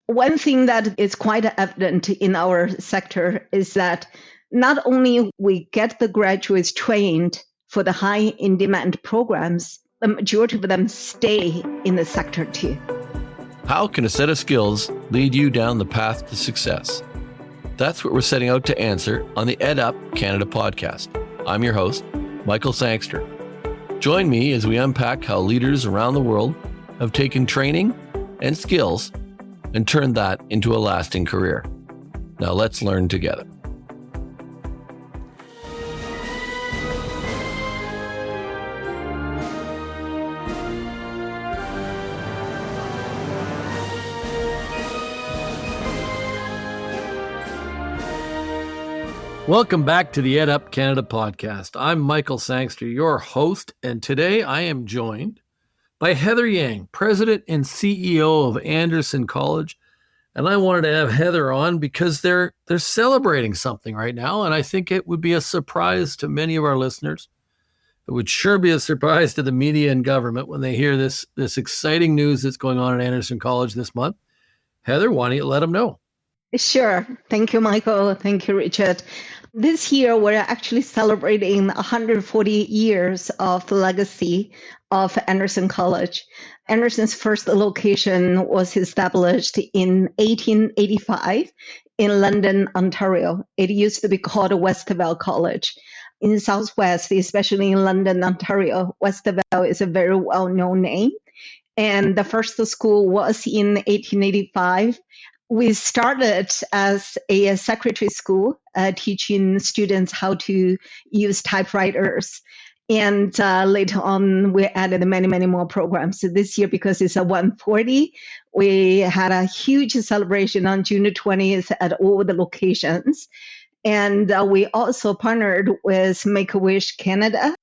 One thing that is quite evident in our sector is that not only we get the graduates trained for the high in-demand programs, the majority of them stay in the sector too. How can a set of skills lead you down the path to success? That's what we're setting out to answer on the EdUp Canada podcast. I'm your host, Michael Sangster. Join me as we unpack how leaders around the world have taken training and skills and turned that into a lasting career. Now let's learn together. Welcome back to the EdUp Canada podcast. I'm Michael Sangster, your host, and today I am joined by Heather Yang, President and CEO of Anderson College. And I wanted to have Heather on because they're celebrating something right now, and I think it would be a surprise to many of our listeners. It would sure be a surprise to the media and government when they hear this exciting news that's going on at Anderson College this month. Heather, why don't you let them know? Sure. Thank you, Michael. Thank you, Richard. This year, we're actually celebrating 140 years of the legacy of Anderson College. Anderson's first location was established in 1885 in London, Ontario. It used to be called Westerville College. In the Southwest, especially in London, Ontario, Westerville is a very well-known name. And the first school was in 1885. We started as a secretary school, teaching students how to use typewriters. And later on, we added many, many more programs. So this year, because it's a 140, we had a huge celebration on June 20th at all the locations. And we also partnered with Make-A-Wish Canada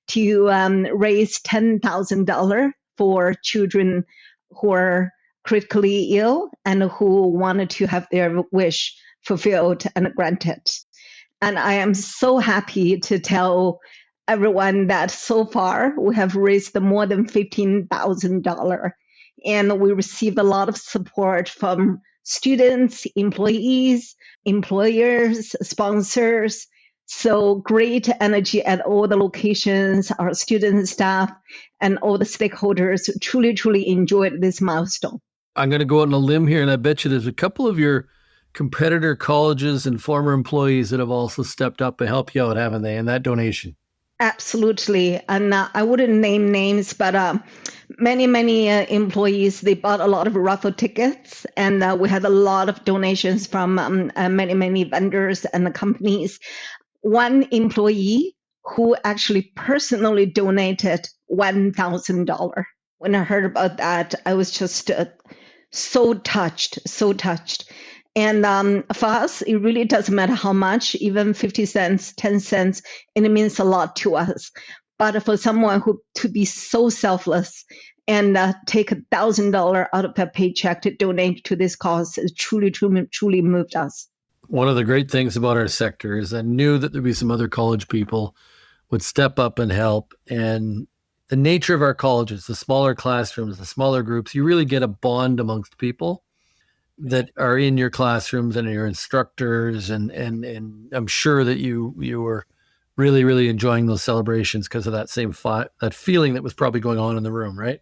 to raise $10,000 for children who are critically ill and who wanted to have their wish fulfilled and granted. And I am so happy to tell everyone that so far we have raised more than $15,000. And we received a lot of support from students, employees, employers, sponsors. So great energy at all the locations, our student staff, and all the stakeholders truly, truly enjoyed this milestone. I'm going to go out on a limb here, and I bet you there's a couple of your competitor colleges and former employees that have also stepped up to help you out, haven't they, in that donation? Absolutely. And I wouldn't name names, but many employees, they bought a lot of raffle tickets, and we had a lot of donations from many vendors and companies. One employee who actually personally donated $1,000. When I heard about that, I was just so touched. And for us, it really doesn't matter how much, even 50 cents, 10 cents, and it means a lot to us. But for someone who to be so selfless and take $1,000 out of their paycheck to donate to this cause, it truly moved us. One of the great things about our sector is I knew that there'd be some other college people would step up and help. And the nature of our colleges, the smaller classrooms, the smaller groups, you really get a bond amongst people that are in your classrooms and your instructors. And I'm sure that you were really, really enjoying those celebrations because of that same that feeling that was probably going on in the room, right?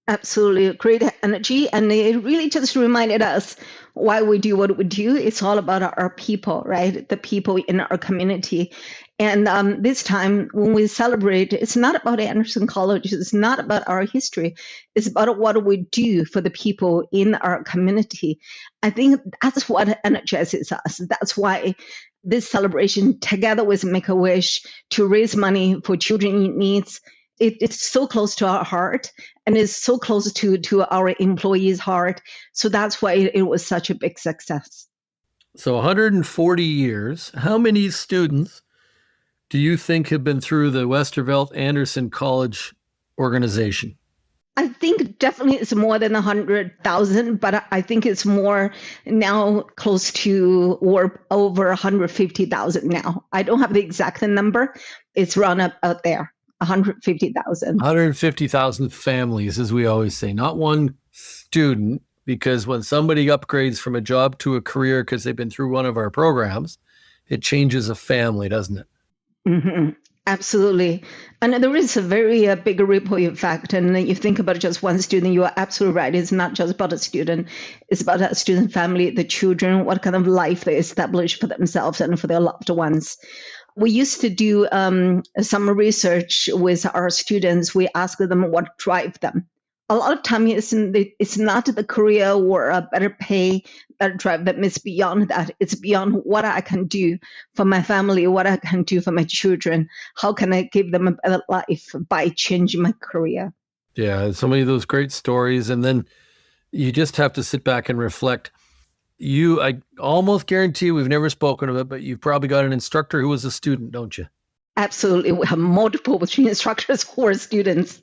Absolutely. Great energy. And it really just reminded us why we do what we do. It's all about our people, right? The people in our community. And this time when we celebrate, it's not about Anderson College. It's not about our history. It's about what we do for the people in our community. I think that's what energizes us. That's why this celebration, together with Make-A-Wish, to raise money for children in need, it's so close to our heart, and it's so close to our employees' heart. So that's why it was such a big success. So 140 years. How many students do you think have been through the Westerville Anderson College organization? I think definitely it's more than 100,000, but I think it's more now, close to or over 150,000 now. I don't have the exact number. It's run up out there. 150,000. 150,000 families, as we always say, not one student, because when somebody upgrades from a job to a career because they've been through one of our programs, it changes a family, doesn't it? Mm-hmm. Absolutely. And there is a very big ripple effect. And you think about just one student, you are absolutely right. It's not just about a student, it's about a student family, the children, what kind of life they establish for themselves and for their loved ones. We used to do some research with our students. We asked them what drives them. A lot of time it's not the career or a better pay that drive them. It's beyond that. It's beyond what I can do for my family, what I can do for my children. How can I give them a better life by changing my career? Yeah, so many of those great stories. And then you just have to sit back and reflect. I almost guarantee we've never spoken of it, but you've probably got an instructor who was a student, don't you? Absolutely. We have multiple instructors who are students.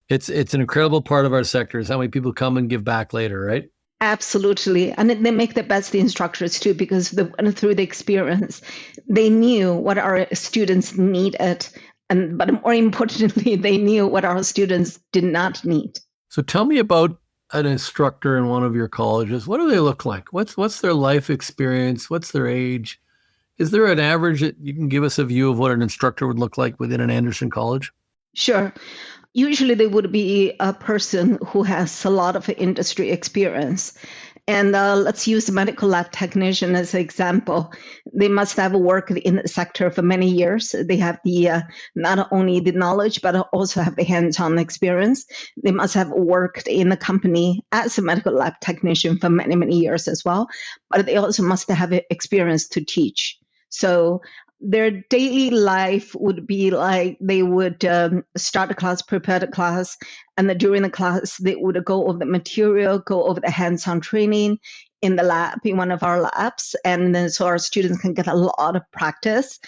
It's an incredible part of our sector is how many people come and give back later, right? Absolutely. And they make the best instructors too, because through the experience, they knew what our students needed. But more importantly, they knew what our students did not need. So tell me about an instructor in one of your colleges. What do they look like? What's their life experience? What's their age? Is there an average that you can give us a view of what an instructor would look like within an Anderson college? Sure. Usually they would be a person who has a lot of industry experience. And let's use the medical lab technician as an example. They must have worked in the sector for many years. They have not only the knowledge, but also have the hands-on experience. They must have worked in the company as a medical lab technician for many, many years as well. But they also must have experience to teach. So their daily life would be like they would start a class, prepare the class, and then during the class, they would go over the material, go over the hands-on training in the lab, in one of our labs. And then so our students can get a lot of practice.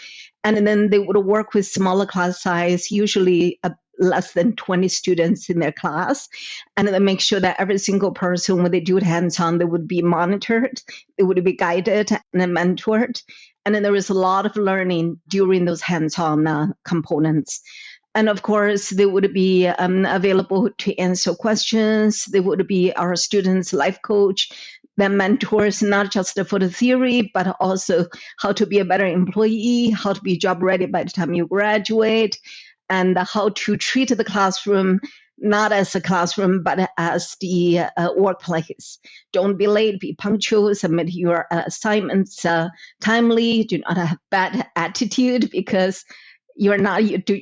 And then they would work with smaller class size, usually less than 20 students in their class. And then make sure that every single person, when they do it hands-on, they would be monitored, they would be guided and mentored. And then there is a lot of learning during those hands-on components. And of course, they would be available to answer questions. They would be our students' life coach, their mentors, not just for the theory, but also how to be a better employee, how to be job ready by the time you graduate, and how to treat the classroom not as a classroom, but as the workplace. Don't be late, be punctual, submit your assignments timely, do not have bad attitude, because you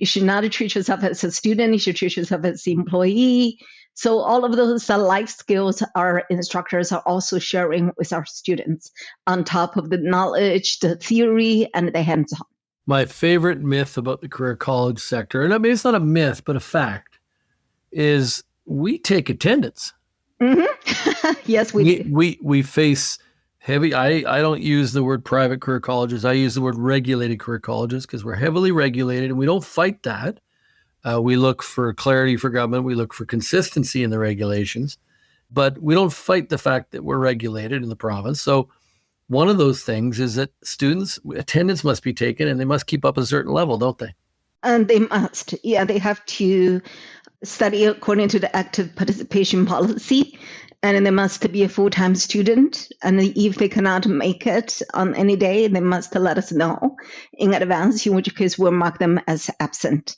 should not treat yourself as a student, you should treat yourself as an employee. So all of those life skills our instructors are also sharing with our students on top of the knowledge, the theory, and the hands-on. My favorite myth about the career college sector, and I mean, it's not a myth, but a fact, is we take attendance. Mm-hmm. Yes, we face heavy. I don't use the word private career colleges. I use the word regulated career colleges because we're heavily regulated, and we don't fight that. We look for clarity for government. We look for consistency in the regulations, but we don't fight the fact that we're regulated in the province. So one of those things is that students' attendance must be taken, and they must keep up a certain level, don't they? And they must. Yeah, they have to study according to the active participation policy, and they must be a full-time student. And if they cannot make it on any day, they must let us know in advance, in which case we'll mark them as absent.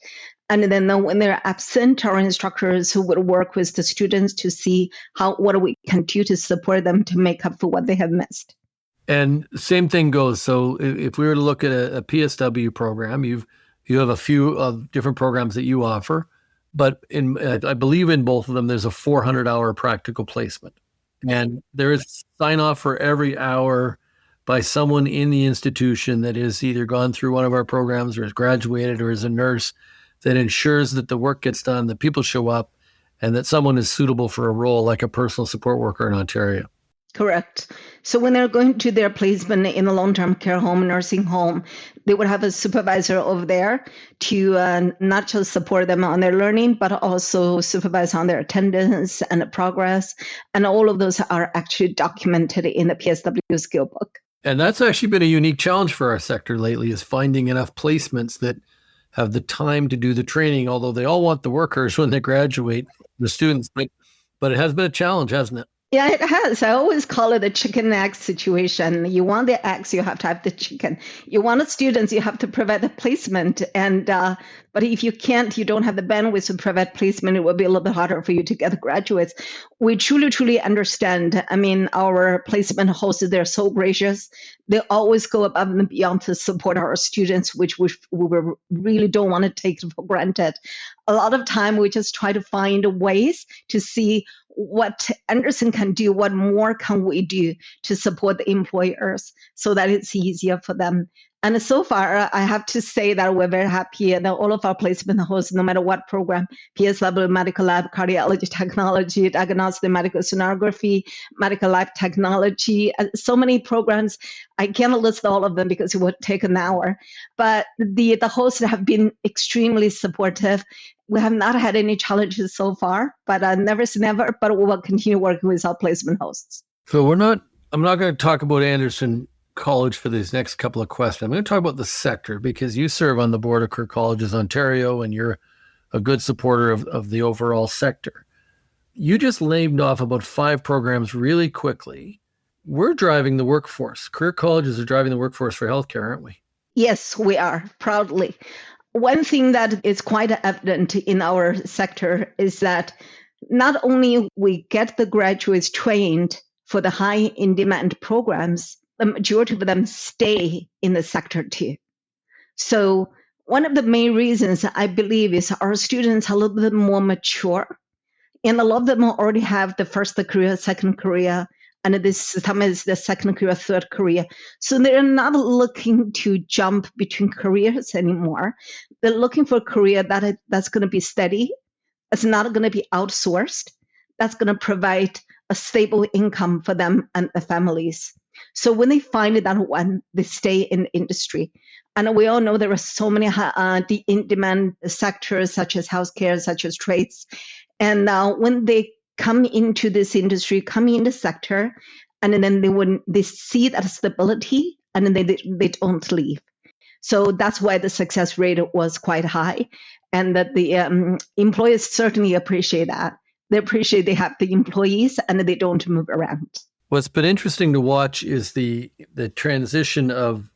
And then when they're absent, our instructors would work with the students to see what we can do to support them to make up for what they have missed. And same thing goes. So if we were to look at a PSW program, you have a few of different programs that you offer. But I believe in both of them, there's a 400-hour practical placement. And there is sign-off for every hour by someone in the institution that has either gone through one of our programs or has graduated or is a nurse that ensures that the work gets done, that people show up, and that someone is suitable for a role like a personal support worker in Ontario. Correct. So when they're going to their placement in a long-term care home, nursing home, they would have a supervisor over there to not just support them on their learning, but also supervise on their attendance and the progress. And all of those are actually documented in the PSW skill book. And that's actually been a unique challenge for our sector lately, is finding enough placements that have the time to do the training, although they all want the workers when they graduate, the students. But it has been a challenge, hasn't it? Yeah, it has. I always call it a chicken egg situation. You want the eggs, you have to have the chicken. You want the students, you have to provide the placement. And but if you can't, you don't have the bandwidth to provide placement, it will be a little bit harder for you to get the graduates. We truly, truly understand. I mean, our placement hosts, they're so gracious. They always go above and beyond to support our students, which we really don't want to take for granted. A lot of time, we just try to find ways to see what Anderson can do, what more can we do to support the employers so that it's easier for them. And so far, I have to say that we're very happy that all of our placement hosts, no matter what program, PSW, medical lab, cardiology technology, diagnostic medical sonography, medical lab technology, so many programs. I can't list all of them because it would take an hour. But the hosts have been extremely supportive. We have not had any challenges so far, but never say never, but we will continue working with our placement hosts. So I'm not going to talk about Anderson College for these next couple of questions. I'm going to talk about the sector because you serve on the board of Career Colleges Ontario and you're a good supporter of the overall sector. You just named off about 5 programs really quickly. We're driving the workforce. Career colleges are driving the workforce for healthcare, aren't we? Yes, we are, proudly. One thing that is quite evident in our sector is that not only we get the graduates trained for the high in-demand programs, the majority of them stay in the sector too. So one of the main reasons I believe is our students are a little bit more mature, and a lot of them already have the first career, second career, and this some is the second career, third career. So they're not looking to jump between careers anymore. They're looking for a career that's going to be steady. It's not going to be outsourced. That's going to provide a stable income for them and the families. So when they find that one, they stay in the industry. And we all know there are so many the in-demand sectors such as healthcare, such as trades. And when they come into this industry, come in the sector, and then they see that stability, and then they don't leave. So that's why the success rate was quite high, and that the employers certainly appreciate that. They appreciate they have the employees and they don't move around. What's been interesting to watch is the transition of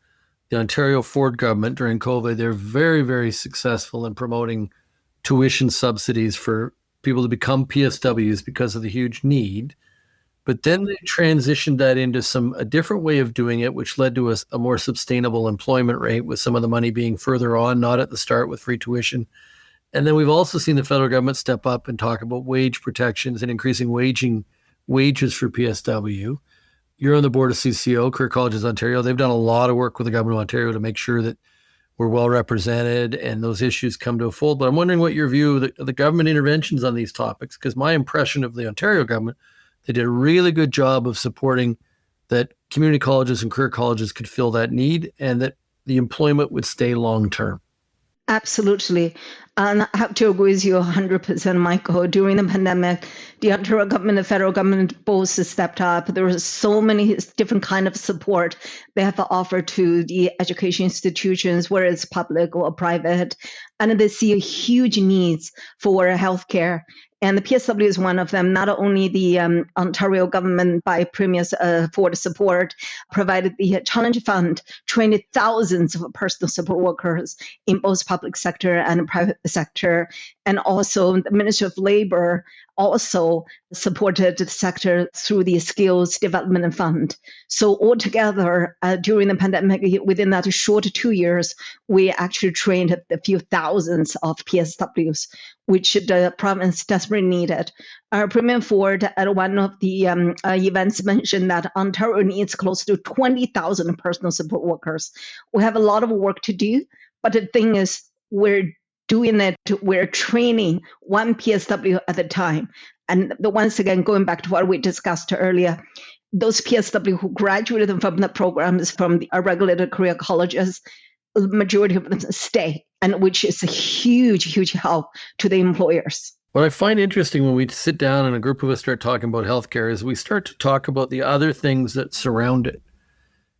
the Ontario Ford government during COVID. They're very, very successful in promoting tuition subsidies for people to become PSWs because of the huge need. But then they transitioned that into a different way of doing it, which led to a more sustainable employment rate with some of the money being further on, not at the start with free tuition. And then we've also seen the federal government step up and talk about wage protections and increasing wages for PSW. You're on the board of CCO, Career Colleges Ontario. They've done a lot of work with the government of Ontario to make sure that we're well represented and those issues come to a fold. But I'm wondering what your view of the government interventions on these topics, because my impression of the Ontario government, they did a really good job of supporting that community colleges and career colleges could fill that need and that the employment would stay long-term. Absolutely. And I have to agree with you 100%, Michael. During the pandemic, the Ontario government, the federal government both stepped up. There were so many different kind of support they have offered to the education institutions, whether it's public or private. And they see huge needs for healthcare. And the PSW is one of them. Not only the Ontario government, by Premier's Ford support, provided the Challenge Fund, trained thousands of personal support workers in both public sector and private sector. And also the Ministry of Labor also supported the sector through the Skills Development Fund. So altogether, during the pandemic, within that short 2 years, we actually trained a few thousands of PSWs, which the province desperately needed. Premier Ford at one of the events mentioned that Ontario needs close to 20,000 personal support workers. We have a lot of work to do, but the thing is, we're doing it, we're training one PSW at a time. And once again, going back to what we discussed earlier, those PSW who graduated from the programs from the regulated career colleges, the majority of them stay, and which is a huge, huge help to the employers. What I find interesting when we sit down and a group of us start talking about healthcare is we start to talk about the other things that surround it.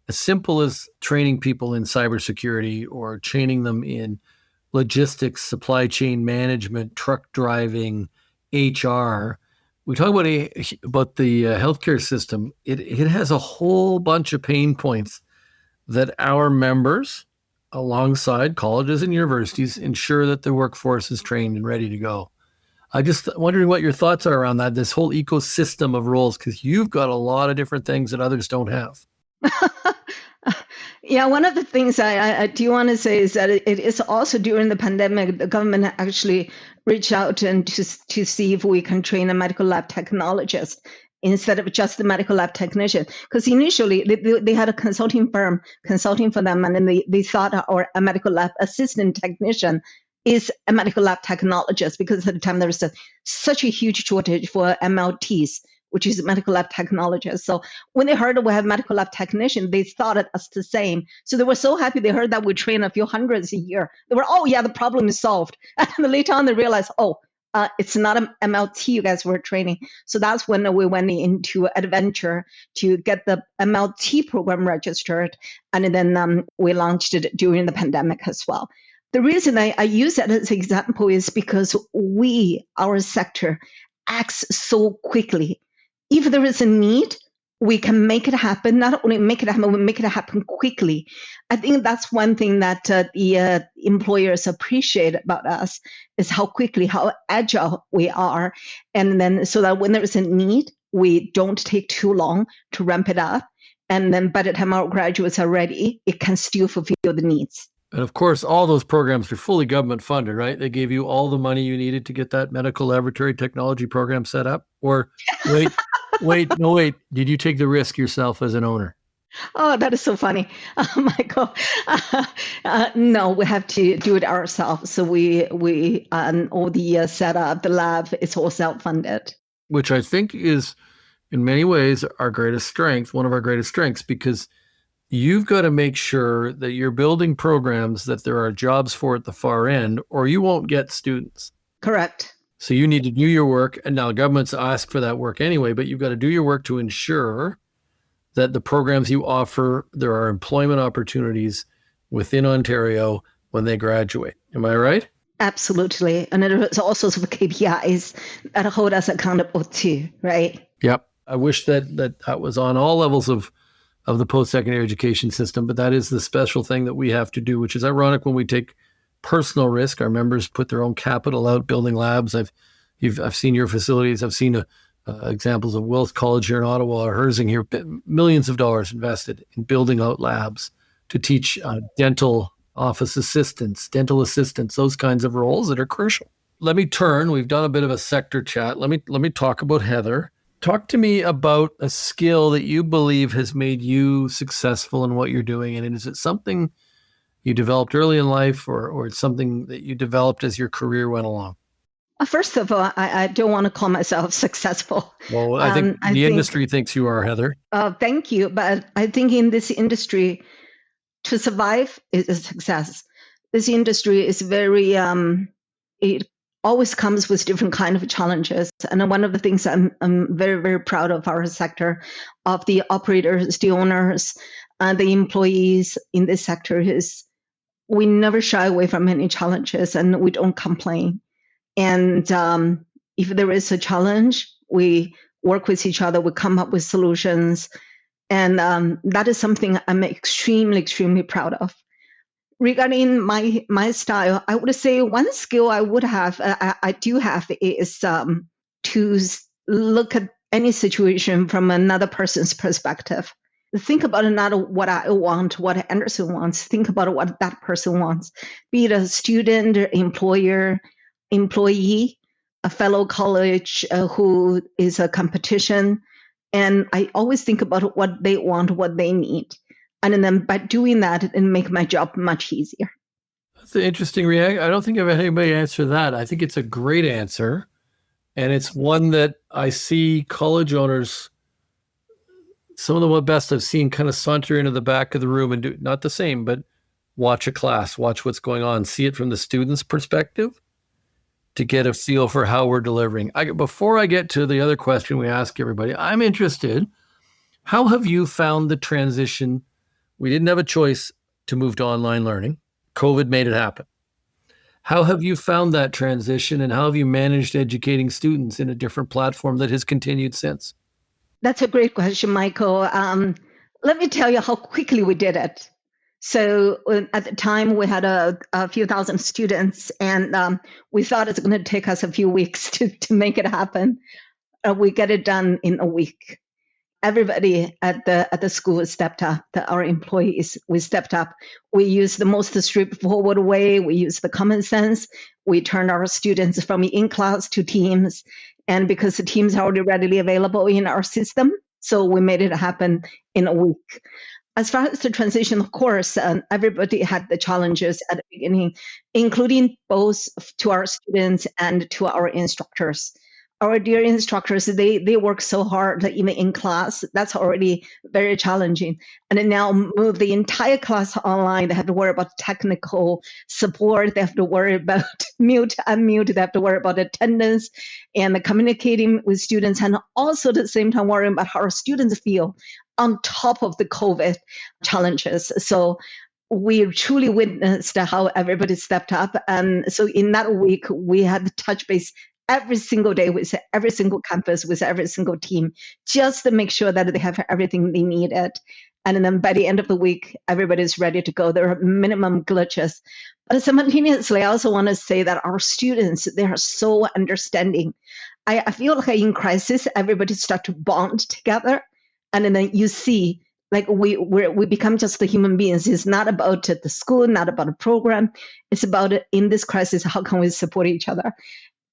As simple as training people in cybersecurity or training them in logistics, supply chain management, truck driving, HR. we talk about the healthcare system. It has a whole bunch of pain points that our members, alongside colleges and universities, ensure that the workforce is trained and ready to go. I just wondering what your thoughts are around that, this whole ecosystem of roles, because you've got a lot of different things that others don't have. Yeah, one of the things I do want to say is that it is also during the pandemic, the government actually reached out and to see if we can train a medical lab technologist instead of just the medical lab technician. Because initially they had a consulting firm consulting for them, and then they thought a medical lab assistant technician is a medical lab technologist, because at the time there was such a huge shortage for MLTs, which is medical lab technologists. So when they heard we have medical lab technician, they thought it as the same. So they were so happy they heard that we train a few hundreds a year. They were, oh yeah, the problem is solved. And then later on they realized, it's not an MLT you guys were training. So that's when we went into adventure to get the MLT program registered. And then we launched it during the pandemic as well. The reason I use that as an example is because our sector, acts so quickly. If there is a need, we can make it happen. Not only make it happen, we make it happen quickly. I think that's one thing that the employers appreciate about us, is how agile we are. And then so that when there is a need, we don't take too long to ramp it up. And then by the time our graduates are ready, it can still fulfill the needs. And of course, all those programs are fully government funded, right? They gave you all the money you needed to get that medical laboratory technology program set up? Or wait, did you take the risk yourself as an owner? Oh, that is so funny, Michael. No, we have to do it ourselves. So we all the setup, the lab, it's all self-funded. Which I think is, in many ways, our greatest strength, one of our greatest strengths, because you've got to make sure that you're building programs that there are jobs for at the far end, or you won't get students. Correct. So you need to do your work. And now governments ask for that work anyway, but you've got to do your work to ensure that the programs you offer, there are employment opportunities within Ontario when they graduate. Am I right? Absolutely. And there's all sorts of KPIs that hold us accountable too, right? Yep. I wish that was on all levels of the post-secondary education system, but that is the special thing that we have to do, which is ironic when we take personal risk. Our members put their own capital out building labs. I've seen your facilities. I've seen examples of Wills College here in Ottawa, or Herzing here, millions of dollars invested in building out labs to teach dental office assistants, dental assistants, those kinds of roles that are crucial. Let me turn. We've done a bit of a sector chat. Let me talk about Heather. Talk to me about a skill that you believe has made you successful in what you're doing. And is it something you developed early in life, or it's something that you developed as your career went along? First of all, I don't want to call myself successful. Well, I think the industry thinks you are, Heather. Thank you. But I think in this industry, to survive is a success. This industry is very, it always comes with different kind of challenges. And one of the things I'm very, very proud of our sector, of the operators, the owners, the employees in this sector, is we never shy away from any challenges, and we don't complain. And if there is a challenge, we work with each other, we come up with solutions. And that is something I'm extremely, extremely proud of. Regarding my style, I would say one skill I would have, I do have, is to look at any situation from another person's perspective. Think about not what I want, what Anderson wants. Think about what that person wants, be it a student, employer, employee, a fellow college who is a competition. And I always think about what they want, what they need. And then by doing that, it make my job much easier. That's an interesting reaction. I don't think I've had anybody answer that. I think it's a great answer. And it's one that I see college owners, some of the best I've seen, kind of saunter into the back of the room and do not the same, but watch a class, watch what's going on, see it from the student's perspective to get a feel for how we're delivering. Before I get to the other question we ask everybody, I'm interested, how have you found the transition? We didn't have a choice to move to online learning. COVID made it happen. How have you found that transition, and how have you managed educating students in a different platform that has continued since? That's a great question, Michael. Let me tell you how quickly we did it. So at the time, we had a few thousand students, and we thought it's going to take us a few weeks to make it happen. We get it done in a week. Everybody at the school stepped up. Our employees, we stepped up. We used the most straightforward way. We used the common sense. We turned our students from in-class to teams. And because the teams are already readily available in our system, so we made it happen in a week. As far as the transition, of course, everybody had the challenges at the beginning, including both to our students and to our instructors. Our dear instructors, they work so hard, even in class. That's already very challenging. And then now move the entire class online. They have to worry about technical support. They have to worry about mute, unmute. They have to worry about attendance and communicating with students, and also at the same time worrying about how our students feel on top of the COVID challenges. So we truly witnessed how everybody stepped up. And so in that week, we had to touch base every single day with every single campus, with every single team, just to make sure that they have everything they needed. And then by the end of the week, everybody's ready to go. There are minimum glitches. But simultaneously, I also want to say that our students, they are so understanding. I feel like in crisis, everybody start to bond together. And then you see, like we become just the human beings. It's not about the school, not about a program. It's about, in this crisis, how can we support each other?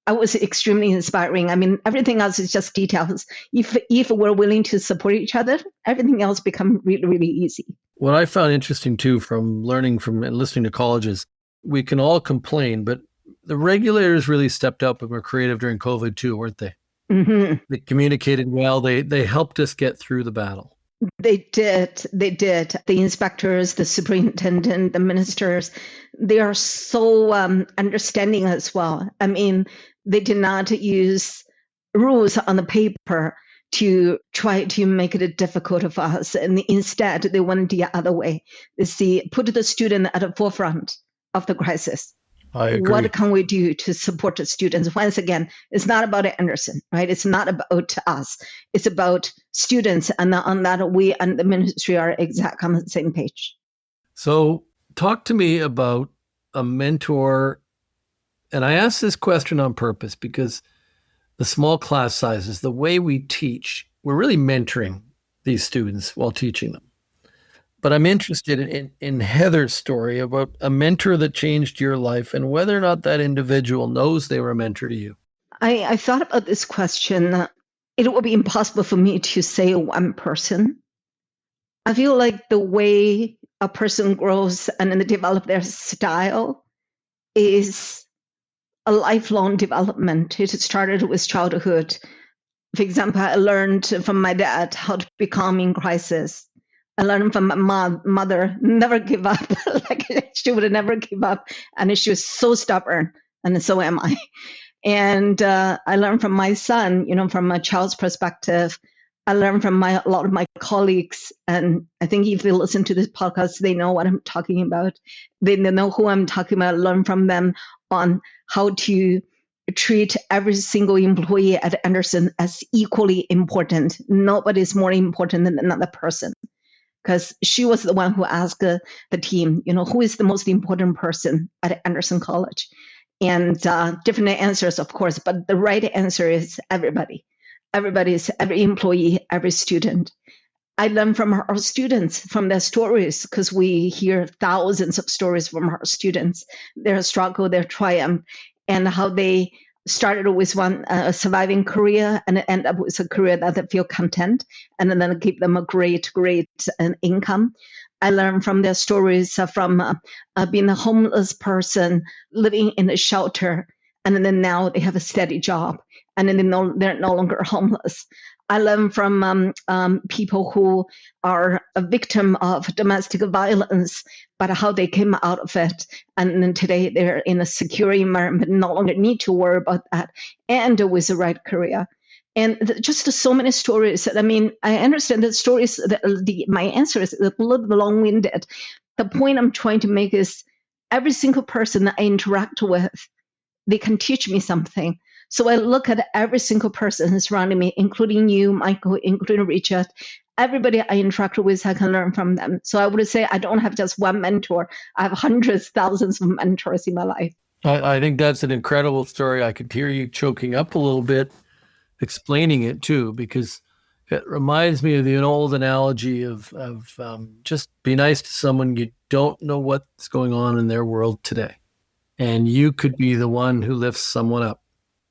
I was extremely inspiring. I mean, everything else is just details. If we're willing to support each other, everything else becomes really, really easy. What I found interesting too, from learning from and listening to colleges, we can all complain, but the regulators really stepped up and were creative during COVID too, weren't they? Mm-hmm. They communicated well. They helped us get through the battle. They did. The inspectors, the superintendent, the ministers, they are so understanding as well. I mean, they did not use rules on the paper to try to make it difficult for us. And instead, they went the other way. They put the student at the forefront of the crisis. I agree. What can we do to support the students? Once again, it's not about Anderson, right? It's not about us. It's about students. And on that, we and the ministry are exactly on the same page. So talk to me about a mentor. And I asked this question on purpose because the small class sizes, the way we teach, we're really mentoring these students while teaching them. But I'm interested in Heather's story about a mentor that changed your life and whether or not that individual knows they were a mentor to you. I thought about this question. It would be impossible for me to say one person. I feel like the way a person grows and then they develop their style is a lifelong development. It started with childhood. For example, I learned from my dad how to be calm in crisis. I learned from my mother, never give up. Like she would never give up. And she was so stubborn. And so am I. And I learned from my son, from a child's perspective. I learned from a lot of my colleagues. And I think if they listen to this podcast, they know what I'm talking about. They know who I'm talking about. I learned from them on how to treat every single employee at Anderson as equally important. Nobody is more important than another person. Because she was the one who asked the team, who is the most important person at Anderson College? And different answers, of course, but the right answer is everybody. Every employee, every student. I learn from our students, from their stories, because we hear thousands of stories from our students, their struggle, their triumph, and how they started with one surviving career and end up with a career that they feel content and then give them a great income. I learned from their stories from being a homeless person, living in a shelter, and then now they have a steady job and then they're no longer homeless. I learned from people who are a victim of domestic violence, but how they came out of it. And then today they're in a secure environment, no longer need to worry about that, and with the right career. And just so many stories. I mean, I understand the stories, my answer is a little bit long-winded. The point I'm trying to make is every single person I interact with, they can teach me something. So I look at every single person surrounding me, including you, Michael, including Richard. Everybody I interact with, I can learn from them. So I would say I don't have just one mentor. I have hundreds, thousands of mentors in my life. I think that's an incredible story. I could hear you choking up a little bit explaining it too, because it reminds me of the old analogy of just be nice to someone you don't know what's going on in their world today. And you could be the one who lifts someone up.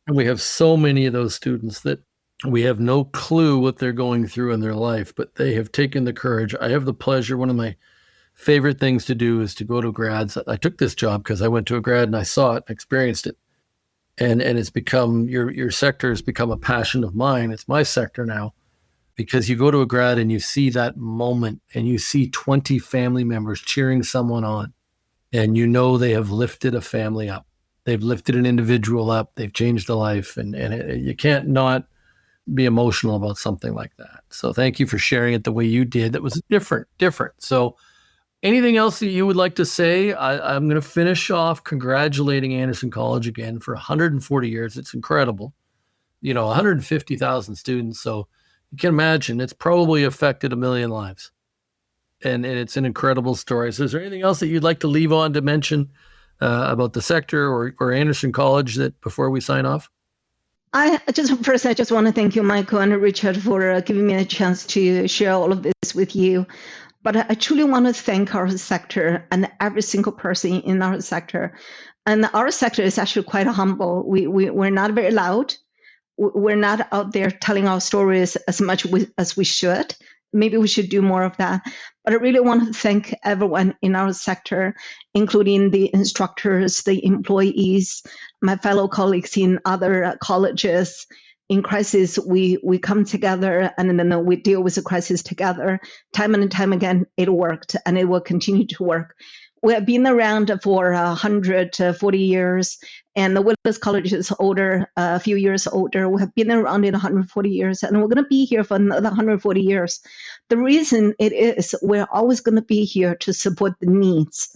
And we have so many of those students that we have no clue what they're going through in their life, but they have taken the courage. I have the pleasure. One of my favorite things to do is to go to grads. I took this job because I went to a grad and I saw it, experienced it. And it's become, your sector has become a passion of mine. It's my sector now, because you go to a grad and you see that moment and you see 20 family members cheering someone on, and you know they have lifted a family up. They've lifted an individual up. They've changed a life. And you can't not be emotional about something like that. So thank you for sharing it the way you did. That was different. So anything else that you would like to say? I'm going to finish off congratulating Anderson College again for 140 years. It's incredible. 150,000 students. So you can imagine it's probably affected 1 million lives. And it's an incredible story. So is there anything else that you'd like to leave on to mention about the sector or Anderson College that before we sign off? I just want to thank you, Michael and Richard, for giving me a chance to share all of this with you. But I truly want to thank our sector and every single person in our sector. And our sector is actually quite humble. We're not very loud. We're not out there telling our stories as much as we should. Maybe we should do more of that. But I really want to thank everyone in our sector, including the instructors, the employees, my fellow colleagues in other colleges. In crisis, we come together and then we deal with the crisis together. Time and time again, it worked and it will continue to work. We have been around for 140 years, and the Willis College is older, a few years older. We have been around in 140 years, and we're going to be here for another 140 years. The reason it is we're always going to be here to support the needs.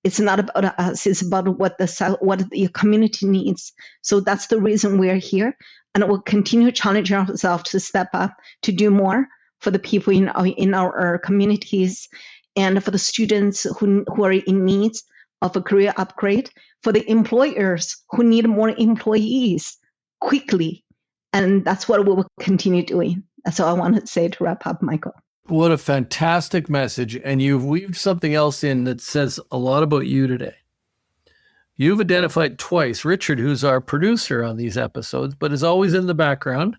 It's not about us, it's about what the community needs. So that's the reason we're here, and we'll continue challenging ourselves to step up, to do more for the people in our communities, and for the students who are in need of a career upgrade, for the employers who need more employees quickly. And that's what we will continue doing. That's all I want to say to wrap up, Michael. What a fantastic message. And you've weaved something else in that says a lot about you today. You've identified twice Richard, who's our producer on these episodes, but is always in the background.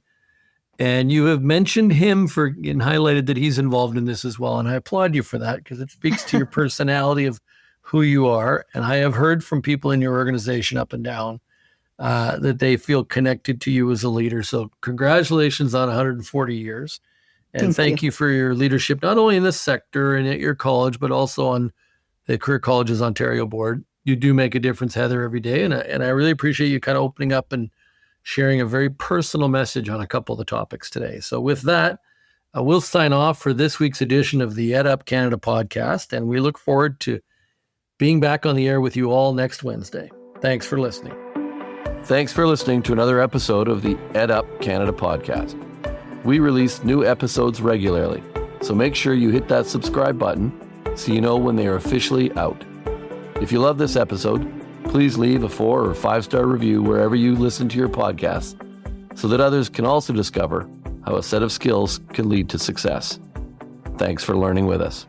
And you have mentioned him and highlighted that he's involved in this as well. And I applaud you for that, because it speaks to your personality of who you are. And I have heard from people in your organization up and down that they feel connected to you as a leader. So congratulations on 140 years. And thank you for your leadership, not only in this sector and at your college, but also on the Career Colleges Ontario board. You do make a difference, Heather, every day. And I really appreciate you kind of opening up and sharing a very personal message on a couple of the topics today. So with that, we'll sign off for this week's edition of the EdUp Canada podcast, and we look forward to being back on the air with you all next Wednesday. Thanks for listening. Thanks for listening to another episode of the EdUp Canada podcast. We release new episodes regularly, so make sure you hit that subscribe button so you know when they are officially out. If you love this episode, please leave a 4 or 5-star review wherever you listen to your podcasts, so that others can also discover how a set of skills can lead to success. Thanks for learning with us.